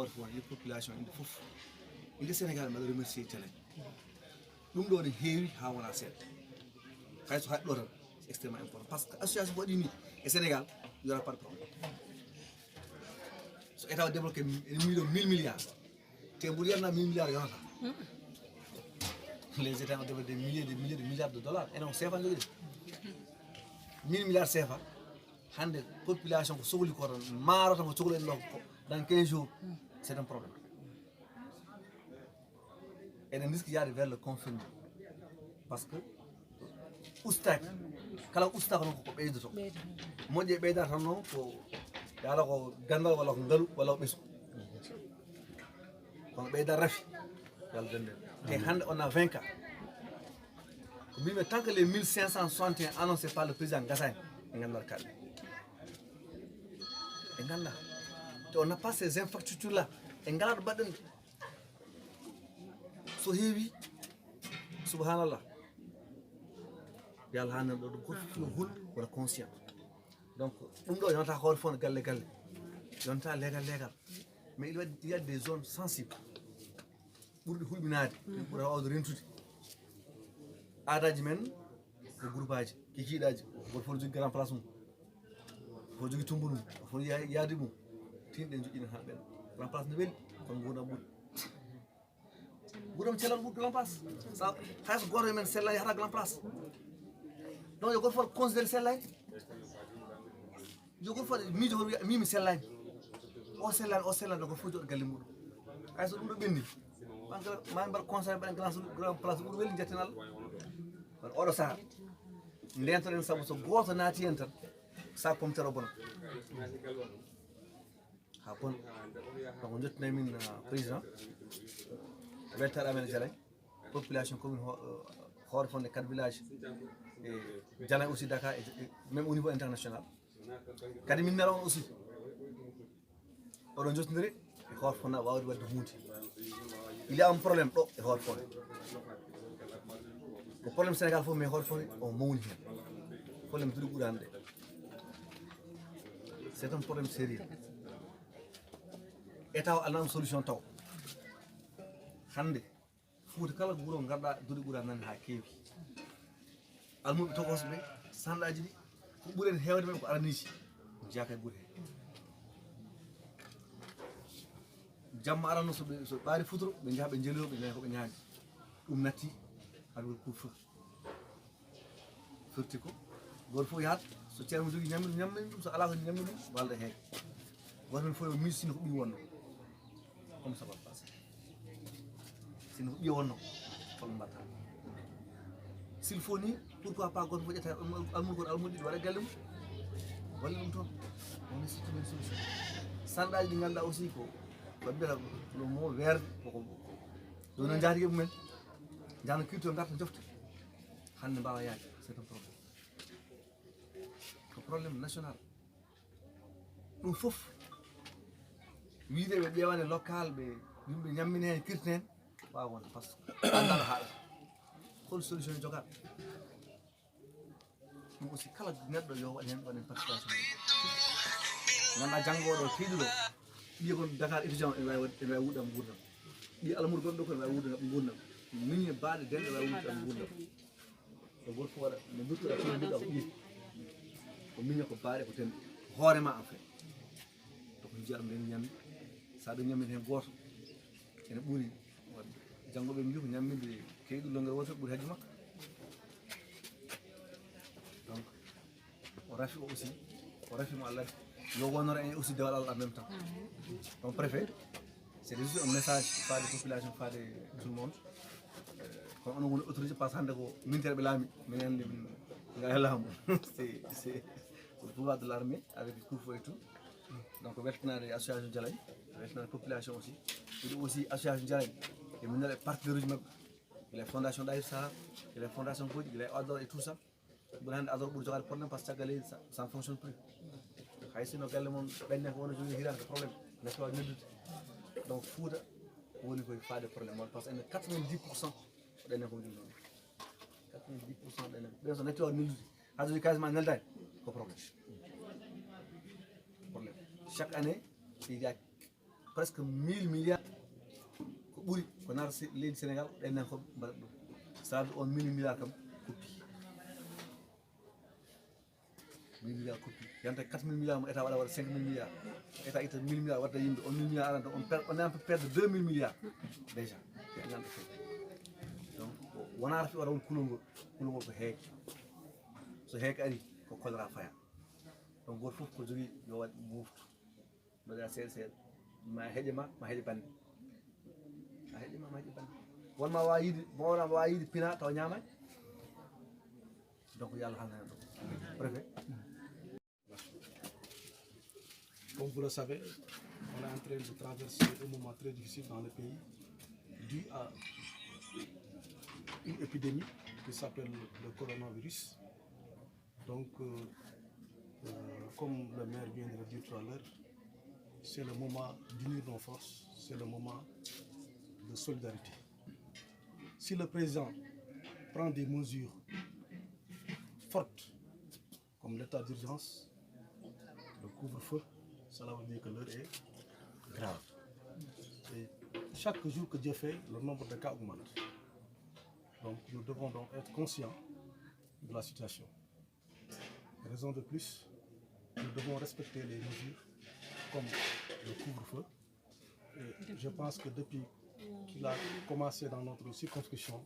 fo les population inde fof inde Sénégal mbaɗa remercier Thialé ɗum ɗo ne heewi ha wona seeɗa hay so haɗɗo tan c'est extrêmement important par ce que association waɗi ni e Sénégal il y aura pas de problème so état o débloqué millions 1000 milliards te mboɗo yiyatna 1000 milliards yonata les états ont développé des milliers de milliards de dollars enen ko CFA jogui 1000 milliards CFA hande population ko sohli ko tan maaro tan ko cohli en ɗo dans 15 jours c'est un problème eɗen risque yaade vers le confinement parce que ustaki kala ustaka noon koko ɓeydoto moƴƴe ɓeydata tan noon ko yaala ko gandal walla ko ngaalu walla ko ɓesgu kono ɓeyda rafi yalla ganden te hande on a 20 cas ko mbimi tant que les 1561 annoncé par le président gasani ɓe gandal kaɗe ɓe ganda te on n'a pas ces infrastructures là ɓe ngala ɗo mbaɗɗen so heewi subhanallah yalla hanan ɗo goto yo hul wona conscient donc ɗum ɗo yonata hoore fof no galle galle yonata leegal leegal mais il y a des zones sensibles ɓurɗi hulɓinade ɓuura wawde rentude aadaji men ko groupe aji kikiɗaji goto fof ne jogui grand place mum fof jogui tumbu mum fof yaadi mum tinɗe joƴƴinen ha ɓen grand place ne weeli kono gurdam ɓuuri gurdam celal ɓuuri grand place hayso goto men sellani yahata grand place donc yo goto fof considéré sellani yo goto fof miijo hoto wiya mimi sellani o sellani ɗo goto fof jooɗo galle muɗum hayso ɗum ɗo ɓenni mami mbaɗa conseil mbaɗen grand place ɓuuri weeli jetten Allah kono oɗo saaha ndentoɗen saabu so goto naati hen tan sac pomme terre o bona ha bona donc jettinay min président weltaɗa amen Dialay population commune hoore fonde 4 villages e Dialay aussi Dakar et même au niveau international kadi min nelaon aussi oɗon jottodiri e hoore fonda wawde wadde hunde il y a un problème ɗo e hoore fonde ko problème Sénégal fof mais hoore fonde o mawni hen problème duɗi ɓuurani ɗe c'est un problème sérieux état o alnama solution taw hande Fouta kala wuuro garɗa duɗi ɓuurani nande ha keewi almuɓe tokosoɓe sanɗaji ɗi ko ɓuuren hewde men ko araniji jeeyaka e ɓuuri he jamma arano so ɓaari futuro ɓe jaaha ɓe jeeliro ɓe ñaani koɓe ñaani ɗum natti aɗa waɗi couvre-feu firti ko goto fof yahat so ceerno jogui ñammini ɗum so ala ko ñammini ɗum walda heege goto men fof yo miijo sino ko ɓiyi wonno comme ça va passer sino ko ɓiyi wonno holno mbatta s'il faut ni pourquoi pas goto fof ƴetta almudo goto almudo ɗiɗi waɗa galle mum walle ɗum toon on est surtout une solution sanɗaji ɗi ganduɗa aussi ko mbiyata no mo weerde koko ɗo no jaati mumen jahno culture garta jofta hande mbawa yaade c'est un problème ko probléme national ɗum fof wiide ɓe ƴewane local ɓe yimɓe ñammine hen kirti hen wawa wonde par ce que andaɗo haɗata hol solution jogaɗo ɗum aussi kala neɗɗo yo waɗ hen waɗen participation ganduɗa janggoɗo piiɗuɗo ɓiye gon Dakar étudiant ene wawi wuɗɗam gurdam ɓiye alamudo gonɗo ko ene wawi wuɗɗam gurdam min baaɗe denɗe wawi wuɗɗam gurdam so goto fof waɗa no duttoɗa fof mbiɗa ko ɓiye ko miña ko baaɗe ko denɗe hoorema en fait donc jiyaɗo nden ñammi sa ɗo ñammini hen goto ene ɓuuri wadde janggoɓe mbi ko ñamminde keyɗu longel woto ɓuuri haji makko donc o rafi o aussi o rafimo Allah yo wonore en aussi dewal Allah en même temps donc préfet c'est juste un message faade population faade tout le monde kono onon woni autorité par ce hande ko mintere ɓe laami minen min ga laamu c'est le pouvoir de l'armée avec couvre-feu et tout donc weltanade association Dialay weltanade population aussi ɗiɗo aussi association Dialay e min nana partenaire uji mabɓe les fondations Daïr Sahar les fondations goji les Ador et tout ça ɓuri hande Ador ɓuuri jogade probléme par ce que caggal leydi ça ne fonctionne plus hay sino galle moon ɓenne ko wona jogui hirande probléme neɗɗo wawi neddude donc Fouta woni koye faade probléme on par ce que ene 90% ɗenne ko jogui noon 90% ɗenne ɓen so netti wawi neldude ha jogui quasiment neldani ko probléme chaque année il y a presque 1000 milliards ko ɓuri ko nata leydi Sénégal ɗennen fof mbaɗat ɗum ça on 1000 milliards kam koppi 1000 milliards koppi yanta 4000 milliards mo état waɗa 5000 milliards état itta 1000 milliards wadda yimɓe on 1000 milliards aranta on est un peu perdre 2000 milliards déjà e ganda fe donc wonata fi waɗa won kulol ngol ko heegue so heegue ari ko kolera faya donc goto fof ko jogui yo waɗ moftu mbaɗa seeɗa seeɗa ma heeƴema ma heeƴe bande ma heeƴema ma heeƴe bande wonma wawa yiide pina taw ñamani donc yo Allah halnane ɗum préfet. Comme vous le savez, on est en train de traverser un moment très difficile dans le pays dû à une épidémie qui s'appelle le coronavirus. Donc, comme le maire vient de le dire tout à l'heure, c'est le moment d'unir nos forces, c'est le moment de solidarité. Si le président prend des mesures fortes, comme l'état d'urgence, le couvre-feu, cela veut dire que l'heure est grave. Et chaque jour que Dieu fait, le nombre de cas augmente. Donc nous devons donc être conscients de la situation. Raison de plus, nous devons respecter les mesures comme le couvre-feu. Et je pense que depuis qu'il a commencé dans notre circonscription,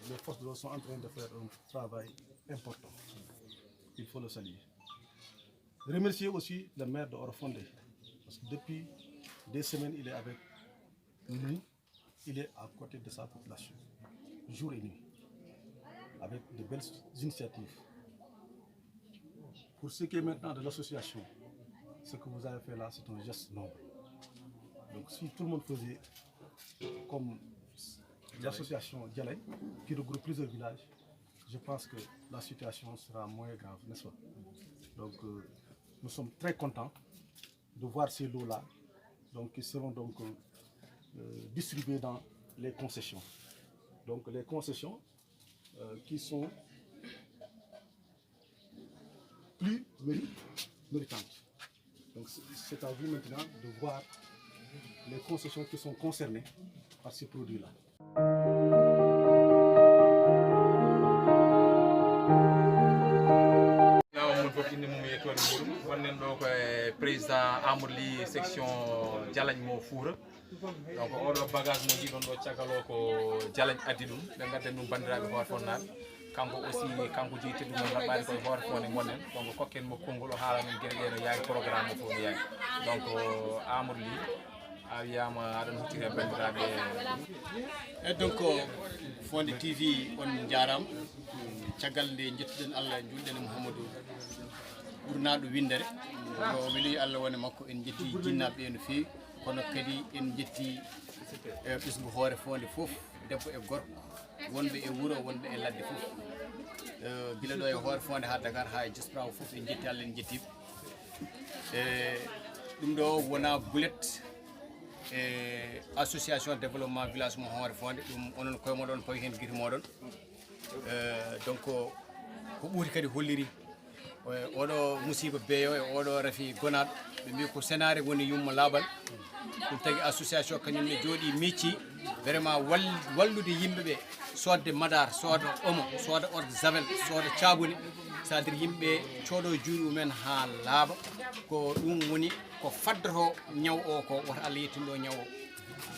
les forces de l'ordre sont en train de faire un travail important. Il faut le saluer. Remercier aussi le maire de Orofondé, parce que depuis des semaines, il est avec nous, il est à côté de sa population, jour et nuit, avec de belles initiatives. Pour ce qui est maintenant de l'association, ce que vous avez fait là, c'est un geste noble. Donc si tout le monde faisait comme l'association Djalay, qui regroupe plusieurs villages, je pense que la situation sera moins grave, n'est-ce pas? Donc nous sommes très contents de voir ces lots-là, donc qui seront donc distribués dans les concessions. Donc les concessions qui sont plus méritantes. Donc c'est à vous maintenant de voir les concessions qui sont concernées par ces produits-là. wonnen ɗo ko président Amadou Ly section Dialagne mo Fouta donc oɗo bagage mo jiɗon ɗo caggal o ko Dialagne addi ɗum ɓe gadden ɗum bandiraɓe hoore fonnaɓe kanko aussi kanko jeyti ɗum no gaɓɓani koye hoore fonde gonnen donc kokken mo konngol o haala men gueɗe ɗe no yaari programme o fof no yaari donc Amadou Ly a wiyama aɗon huccire bandiraɓe e donc Fonde TV on jarama caggal nde jettuɗen Allah julɗen Mouhamadou ɓurnaɗo windere o weeli Allah wone makko en jetti jinnaɓe no fewi kono kadi en jetti ɓesgu hoore fonde foof debbo e gorko wonɓe e wuuro wonɓe e ladde foof guila ɗo e hoore fonde ha Dakar ha e Diaspora foof en jetti Allah en jettiɓe ɗum ɗo wona boulet association développement village mo hoore fonde ɗum onon koye moɗon pawi hen guite moɗon donc ko ɓuuri kadi holliri oɗo musiba beeyo e oɗo rafi gonaɗo ɓe mbi ko sénare woni yumma laaɓal ɗum tagui association kañum ne jooɗi mecci vraiment wallude yimɓeɓe sodde madar sooda omo sooda eau de javel sooda caabuni c'est à dire yimɓe cooɗo juuɗe mumen ha laaɓa ko ɗum woni ko faddoto ñaw o ko woto Allah yettinɗo ñaw o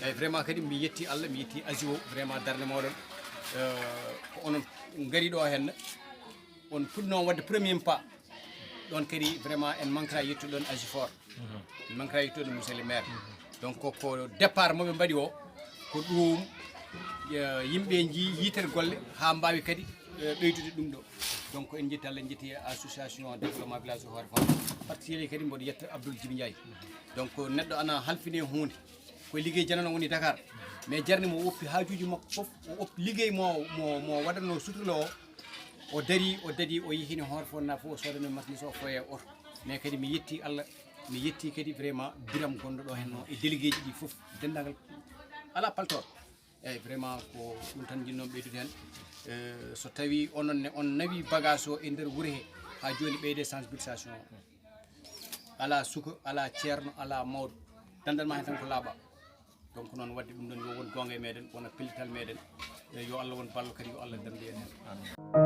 eyyi vraiment kadi mi yetti Allah mi yetti asio vraiment darde moɗon ko onon gaari ɗo henna on puɗɗino wadde premier pas ɗon kadi vraiment en manquera yettude ɗon Agifor en manquera yettude monsieur le maire donc ko départ moɓe mbaɗi o ko ɗum yimɓe jii yitere golle ha mbawi kadi ɓeydude ɗum ɗo donc en jetti Allah en jetti association développement village hoore fonde particulier kadi mboɗo yetta Abdoul Djibi Ndiaye donc neɗɗo ana halfine hunde ko liggey janano woni Dakar mais jarni mo woppi hajuji makko foof o oppi liggey mo waɗanno sutulo o dari o yihini hoore fonde fof o sodani marchandise o foye oto mais kadi mi yetti Allah mi yetti kadi vraiment biram gonɗo ɗo hen o e délégué ji ɗi foof dendagal ala paltor eyyi vraiment ko ɗum tan jinnomi ɓeydude hen so tawi onon on nawi bagage o e nder wuuro he ha joni ɓeyde sensibilisation ala suka ala ceerno ala mawɗo dandal ma hen tan ko laaɓa donc noon wadde ɗum ɗon yo won gonga e meɗen wona pellital meɗen yo Allah won ballo kadi yo Allah damdi en hen